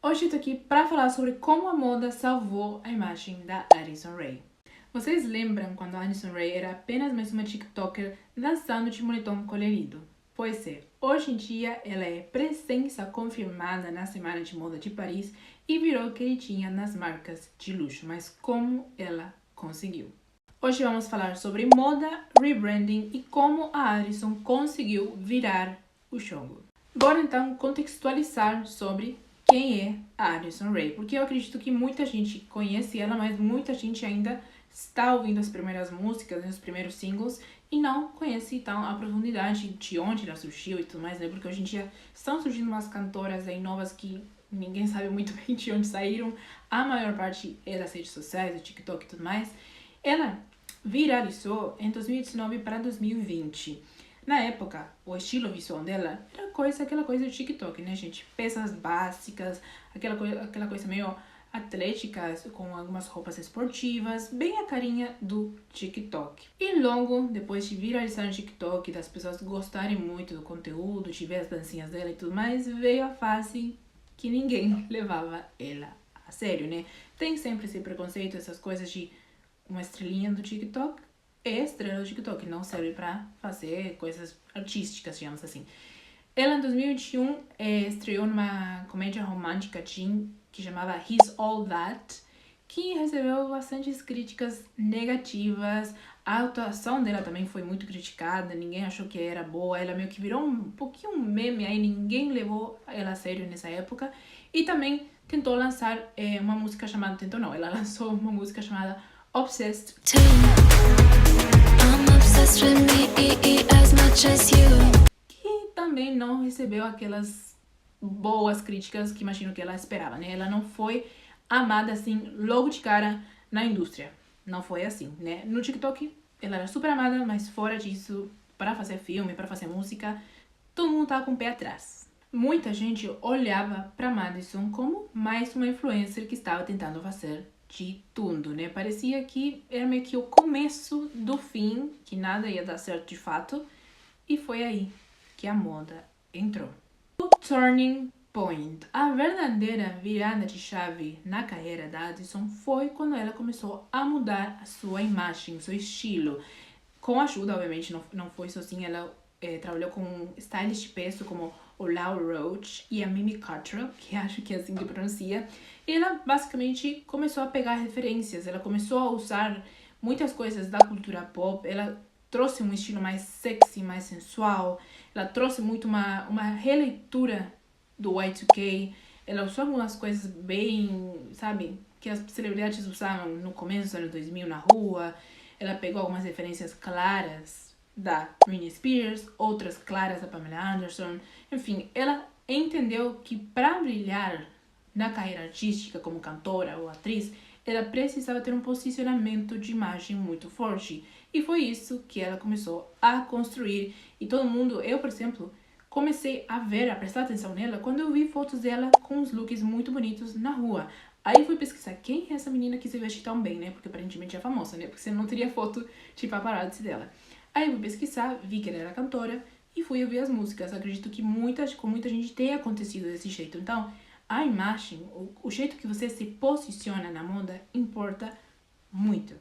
Hoje eu tô aqui para falar sobre como a moda salvou a imagem da Addison Rae. Vocês lembram quando a Addison Rae era apenas mais uma TikToker dançando de moletom colorido? Pois é, hoje em dia ela é presença confirmada na Semana de Moda de Paris e virou queridinha nas marcas de luxo. Mas como ela conseguiu? Hoje vamos falar sobre moda, rebranding e como a Addison conseguiu virar o jogo. Bora então contextualizar sobre quem é a Addison Rae, porque eu acredito que muita gente conhece ela, mas muita gente ainda está ouvindo as primeiras músicas, os primeiros singles, e não conhece então a profundidade de onde ela surgiu e tudo mais, né? Porque hoje em dia estão surgindo umas cantoras aí novas que ninguém sabe muito bem de onde saíram, a maior parte é das redes sociais, do TikTok e tudo mais. Ela viralizou em 2019 para 2020. Na época, o estilo visual dela era aquela coisa do TikTok, né, gente? Peças básicas, aquela coisa meio atlética, com algumas roupas esportivas, bem a carinha do TikTok. E logo, depois de viralizar no TikTok, das pessoas gostarem muito do conteúdo, de ver as dancinhas dela e tudo mais, veio a fase que ninguém levava ela a sério, né? Tem sempre esse preconceito, essas coisas de uma estrelinha do TikTok é estrela do TikTok, não serve pra fazer coisas artísticas, digamos assim. Ela, em 2021, estreou numa comédia romântica teen que chamava He's All That, que recebeu bastantes críticas negativas. A atuação dela também foi muito criticada, ninguém achou que era boa, ela meio que virou um pouquinho meme, aí ninguém levou ela a sério nessa época. E também tentou lançar uma música chamada... Tentou não, ela lançou uma música chamada Obsessed. I'm obsessed with me as much as you. Que também não recebeu aquelas boas críticas que imagino que ela esperava, né? Ela não foi amada assim logo de cara na indústria. Não foi assim, né? No TikTok ela era super amada, mas fora disso, para fazer filme, para fazer música, todo mundo tava com o pé atrás. Muita gente olhava para Madison como mais uma influencer que estava tentando fazer de tudo, né? Parecia que era meio que o começo do fim, que nada ia dar certo de fato, e foi aí que a moda entrou. O turning point, a verdadeira virada de chave na carreira da Addison foi quando ela começou a mudar a sua imagem, seu estilo. Com ajuda, obviamente, não foi sozinha, ela trabalhou com stylists de peso como o Lau Roach e a Mimi Cottrell, que acho que é assim que pronuncia. E ela basicamente começou a pegar referências, ela começou a usar muitas coisas da cultura pop, ela trouxe um estilo mais sexy, mais sensual, ela trouxe muito uma releitura do Y2K, ela usou algumas coisas bem, sabe, que as celebridades usavam no começo dos anos 2000 na rua. Ela pegou algumas referências claras da Britney Spears, outras claras da Pamela Anderson. Enfim, ela entendeu que para brilhar na carreira artística como cantora ou atriz, ela precisava ter um posicionamento de imagem muito forte. E foi isso que ela começou a construir. E todo mundo, eu por exemplo, comecei a ver, a prestar atenção nela quando eu vi fotos dela com uns looks muito bonitos na rua. Aí fui pesquisar quem é essa menina que se veste tão bem, né? Porque aparentemente é famosa, né? Porque você não teria foto de paparazzi dela. Aí fui pesquisar, vi que ela era cantora e fui ouvir as músicas. Acredito que com muita gente tenha acontecido desse jeito. Então, a imagem, o jeito que você se posiciona na moda importa muito.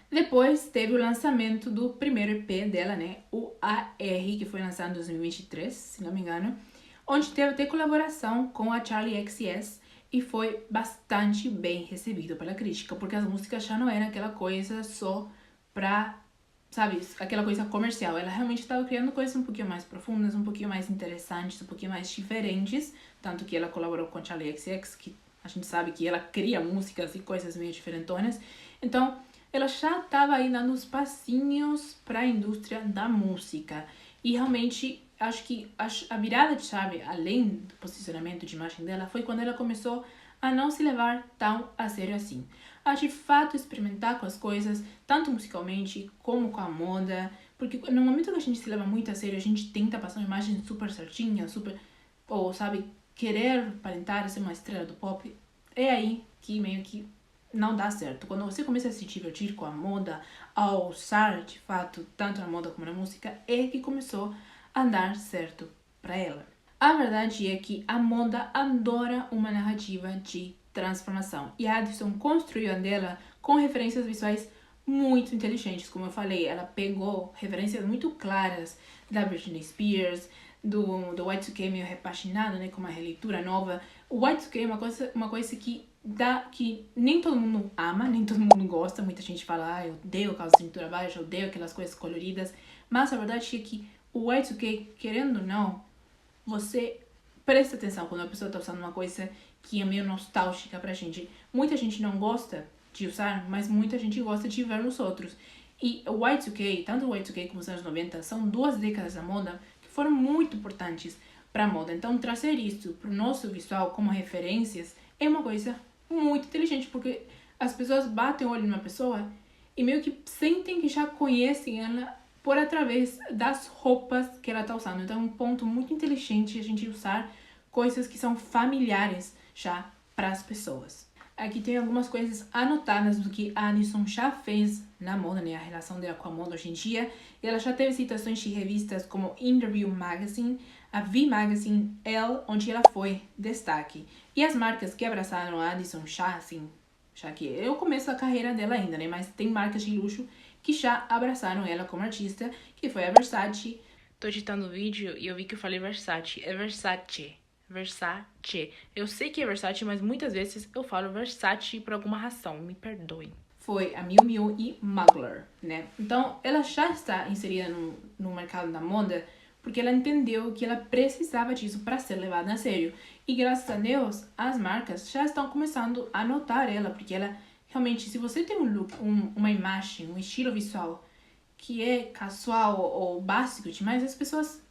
Depois teve o lançamento do primeiro EP dela, né? O AR, que foi lançado em 2023, se não me engano. Onde teve até colaboração com a Charli XCX. E foi bastante bem recebido pela crítica, porque as músicas já não eram aquela coisa só pra, sabe, aquela coisa comercial. Ela realmente estava criando coisas um pouquinho mais profundas, um pouquinho mais interessantes, um pouquinho mais diferentes. Tanto que ela colaborou com a Charli XCX, que a gente sabe que ela cria músicas e coisas meio diferentonas. Então, ela já estava aí dando os passinhos para a indústria da música. E realmente, acho que a virada de chave, além do posicionamento de imagem dela, foi quando ela começou a não se levar tão a sério assim. A de fato experimentar com as coisas, tanto musicalmente como com a moda, porque no momento que a gente se leva muito a sério, a gente tenta passar uma imagem super certinha, super, ou sabe, querer aparentar ser uma estrela do pop, é aí que meio que não dá certo. Quando você começa a se divertir com a moda, a usar de fato, tanto na moda como na música, é que começou a dar certo para ela. A verdade é que a moda adora uma narrativa de transformação. E a Addison construiu a dela com referências visuais muito inteligentes. Como eu falei, ela pegou referências muito claras da Britney Spears, do Y2K meio repaginado, né, com uma releitura nova. O Y2K é uma coisa que nem todo mundo ama, nem todo mundo gosta. Muita gente fala, eu odeio calça de cintura baixa, eu odeio aquelas coisas coloridas. Mas a verdade é que o Y2K, querendo ou não, você presta atenção quando a pessoa está usando uma coisa que é meio nostálgica pra gente. Muita gente não gosta de usar, mas muita gente gosta de ver nos outros. E o Y2K, tanto o Y2K como os anos 90, são 2 décadas da moda que foram muito importantes para a moda. Então, trazer isso para o nosso visual como referências é uma coisa muito inteligente, porque as pessoas batem o olho numa pessoa e meio que sentem que já conhecem ela por através das roupas que ela está usando. Então é um ponto muito inteligente a gente usar coisas que são familiares já para as pessoas. Aqui tem algumas coisas anotadas do que a Addison já fez na moda, né? A relação dela com a moda hoje em dia. Ela já teve citações de revistas como Interview Magazine, a V Magazine, Elle, onde ela foi destaque. E as marcas que abraçaram a Addison já que é o começo da carreira dela ainda, né? Mas tem marcas de luxo que já abraçaram ela como artista, que foi a Versace. Tô editando o vídeo e eu vi que eu falei Versace. É Versace. Versace. Eu sei que é Versace, mas muitas vezes eu falo Versace por alguma razão. Me perdoem. Foi a Miu Miu e Mugler, né? Então, ela já está inserida no mercado da moda porque ela entendeu que ela precisava disso para ser levada a sério. E graças a Deus, as marcas já estão começando a notar ela, porque ela realmente, se você tem um look, uma imagem, um estilo visual que é casual ou básico demais, as pessoas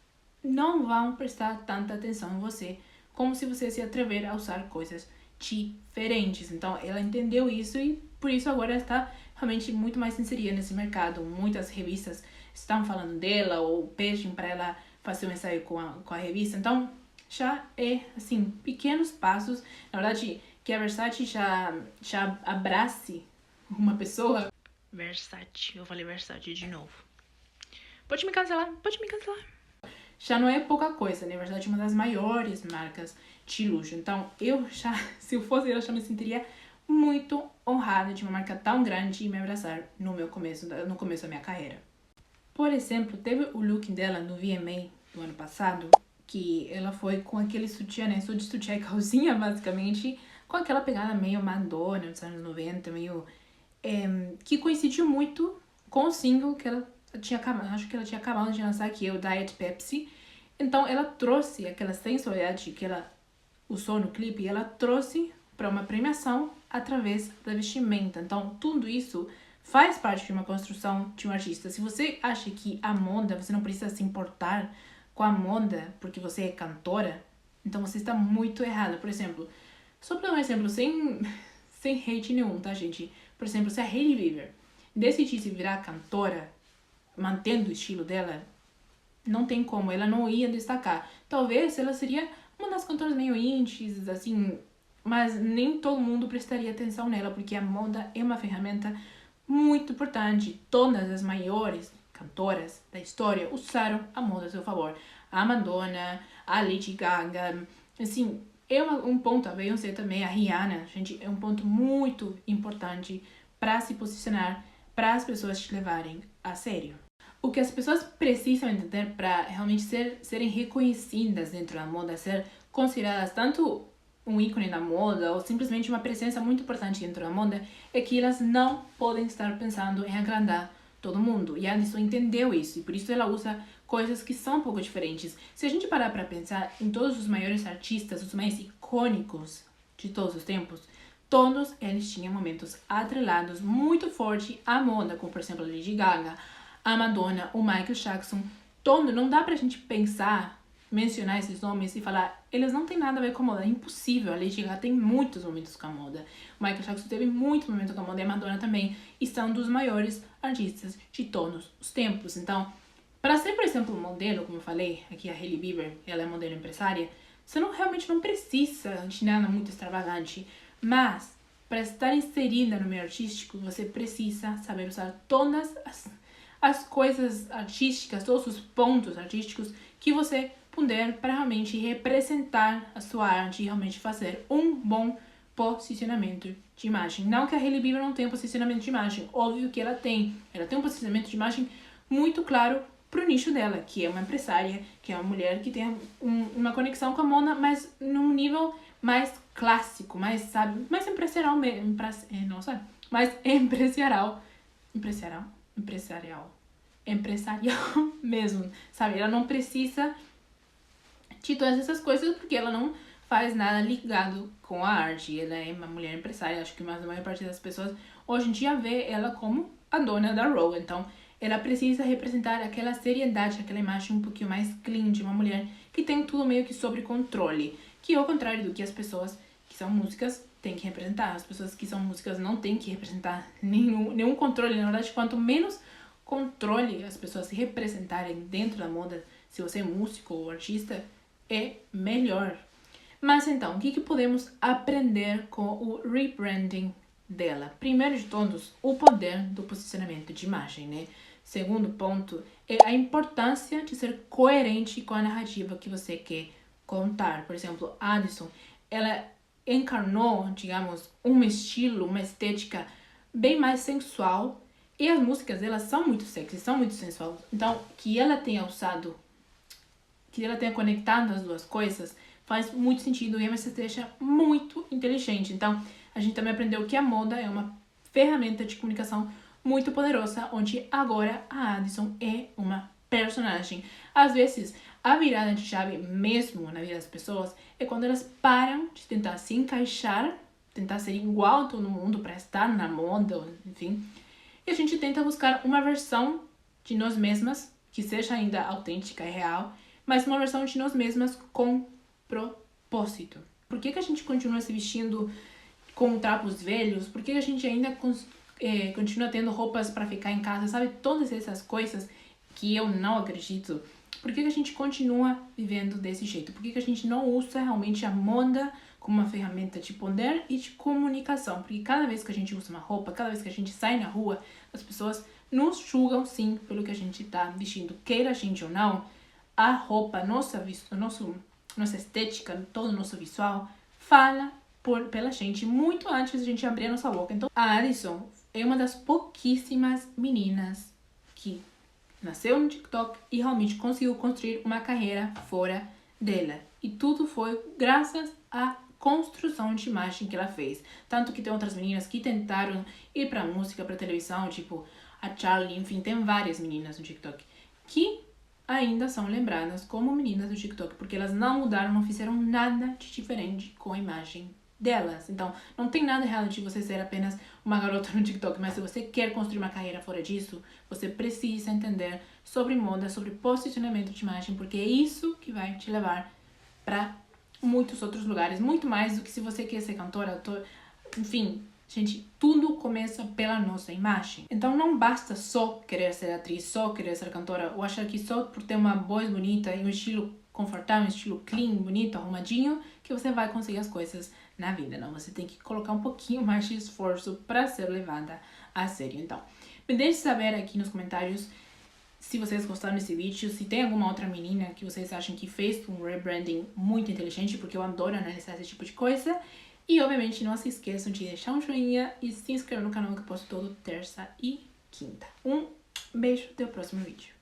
não vão prestar tanta atenção em você como se você se atrever a usar coisas diferentes. Então, ela entendeu isso e por isso agora está realmente muito mais inserida nesse mercado. Muitas revistas estão falando dela ou pedem para ela fazer um ensaio com a revista. Então, já é, assim, pequenos passos. Na verdade, que a Versace já abrace uma pessoa. Versace, eu falei Versace de novo. Pode me cancelar. Já não é pouca coisa, né? Na verdade, uma das maiores marcas de luxo. Então, se eu fosse ela, já me sentiria muito honrada de uma marca tão grande me abraçar no começo da minha carreira. Por exemplo, teve o look dela no VMA do ano passado, que ela foi com aquele sutiã, né? Só de sutiã e calcinha, basicamente, com aquela pegada meio Madonna dos anos 90, meio... que coincidiu muito com o single que ela tinha acabado de lançar, que é o Diet Pepsi. Então, ela trouxe aquela sensualidade que ela usou no clipe, e ela trouxe para uma premiação através da vestimenta. Então, tudo isso faz parte de uma construção de um artista. Se você acha que a moda, você não precisa se importar com a moda porque você é cantora, então você está muito errada. Por exemplo, só para dar um exemplo sem hate nenhum, tá, gente? Por exemplo, se a Hailey Bieber decidisse virar cantora, mantendo o estilo dela, não tem como, ela não ia destacar. Talvez ela seria uma das cantoras meio indies, assim, mas nem todo mundo prestaria atenção nela, porque a moda é uma ferramenta muito importante. Todas as maiores cantoras da história usaram a moda a seu favor. A Madonna, a Lady Gaga, assim, é um ponto, a Beyoncé também, a Rihanna, gente, é um ponto muito importante para se posicionar, para as pessoas te levarem a sério. O que as pessoas precisam entender para realmente serem reconhecidas dentro da moda, ser consideradas tanto um ícone da moda ou simplesmente uma presença muito importante dentro da moda, é que elas não podem estar pensando em agradar todo mundo. E a Addison entendeu isso e por isso ela usa coisas que são um pouco diferentes. Se a gente parar para pensar em todos os maiores artistas, os mais icônicos de todos os tempos, todos eles tinham momentos atrelados muito forte à moda, como por exemplo a Lady Gaga, a Madonna, o Michael Jackson. Não dá pra gente mencionar esses nomes e falar, eles não têm nada a ver com a moda, é impossível. A Lady Gaga tem muitos momentos com a moda, o Michael Jackson teve muitos momentos com a moda e a Madonna também, e são dos maiores artistas de todos os tempos. Então, para ser, por exemplo, um modelo, como eu falei, aqui a Hailey Bieber, ela é modelo empresária, você realmente não precisa de nada muito extravagante, mas para estar inserida no meio artístico, você precisa saber usar todas as coisas artísticas, todos os pontos artísticos que você poder para realmente representar a sua arte e realmente fazer um bom posicionamento de imagem. Não que a Hailey Bieber não tenha posicionamento de imagem, óbvio que ela tem. Ela tem um posicionamento de imagem muito claro pro nicho dela, que é uma empresária, que é uma mulher que tem uma conexão com a moda, mas num nível mais clássico, mais, sabe, mais empresarial mesmo, não sabe, mais empresarial mesmo, sabe? Ela não precisa de todas essas coisas porque ela não faz nada ligado com a arte. Ela é uma mulher empresária, acho que a maior parte das pessoas hoje em dia vê ela como a dona da Row. Então, ela precisa representar aquela seriedade, aquela imagem um pouquinho mais clean de uma mulher que tem tudo meio que sob controle. Que é ao contrário do que as pessoas que são músicas têm que representar. As pessoas que são músicas não têm que representar nenhum controle. Na verdade, quanto menos controle as pessoas se representarem dentro da moda, se você é músico ou artista, é melhor. Mas então, o que podemos aprender com o rebranding dela? Primeiro de todos, o poder do posicionamento de imagem, né? Segundo ponto é a importância de ser coerente com a narrativa que você quer contar. Por exemplo, Addison, ela encarnou, digamos, um estilo, uma estética bem mais sensual, e as músicas dela são muito sexy, são muito sensuais. Então, que ela tenha usado, que ela tenha conectado as duas coisas, faz muito sentido e é uma estratégia muito inteligente. Então, a gente também aprendeu que a moda é uma ferramenta de comunicação muito poderosa, onde agora a Addison é uma personagem. Às vezes, a virada de chave mesmo na vida das pessoas é quando elas param de tentar se encaixar, tentar ser igual a todo mundo para estar na moda, enfim. E a gente tenta buscar uma versão de nós mesmas que seja ainda autêntica e real, mas uma versão de nós mesmas com propósito. Por que a gente continua se vestindo com trapos velhos? Por que a gente ainda continua tendo roupas para ficar em casa? Sabe, todas essas coisas que eu não acredito. Por que a gente continua vivendo desse jeito? Por que a gente não usa realmente a moda como uma ferramenta de poder e de comunicação? Porque cada vez que a gente usa uma roupa, cada vez que a gente sai na rua, as pessoas nos julgam sim pelo que a gente está vestindo. Queira a gente ou não, a roupa, nossa estética, todo o nosso visual, fala pela gente muito antes de a gente abrir a nossa boca. Então, a Addison é uma das pouquíssimas meninas que nasceu no TikTok e realmente conseguiu construir uma carreira fora dela. E tudo foi graças à construção de imagem que ela fez. Tanto que tem outras meninas que tentaram ir pra música, pra televisão, tipo a Charlie, enfim, tem várias meninas no TikTok que ainda são lembradas como meninas do TikTok, porque elas não mudaram, não fizeram nada de diferente com a imagem delas. Então, não tem nada errado de você ser apenas uma garota no TikTok, mas se você quer construir uma carreira fora disso, você precisa entender sobre moda, sobre posicionamento de imagem, porque é isso que vai te levar para muitos outros lugares, muito mais do que se você quer ser cantora, ator, enfim. Gente, tudo começa pela nossa imagem. Então não basta só querer ser atriz, só querer ser cantora, ou achar que só por ter uma voz bonita e um estilo confortável, um estilo clean, bonito, arrumadinho, que você vai conseguir as coisas na vida. Não, você tem que colocar um pouquinho mais de esforço para ser levada a sério. Então, me deixe saber aqui nos comentários se vocês gostaram desse vídeo, se tem alguma outra menina que vocês acham que fez um rebranding muito inteligente, porque eu adoro analisar esse tipo de coisa. E, obviamente, não se esqueçam de deixar um joinha e se inscrever no canal que eu posto todo terça e quinta. Um beijo, até o próximo vídeo.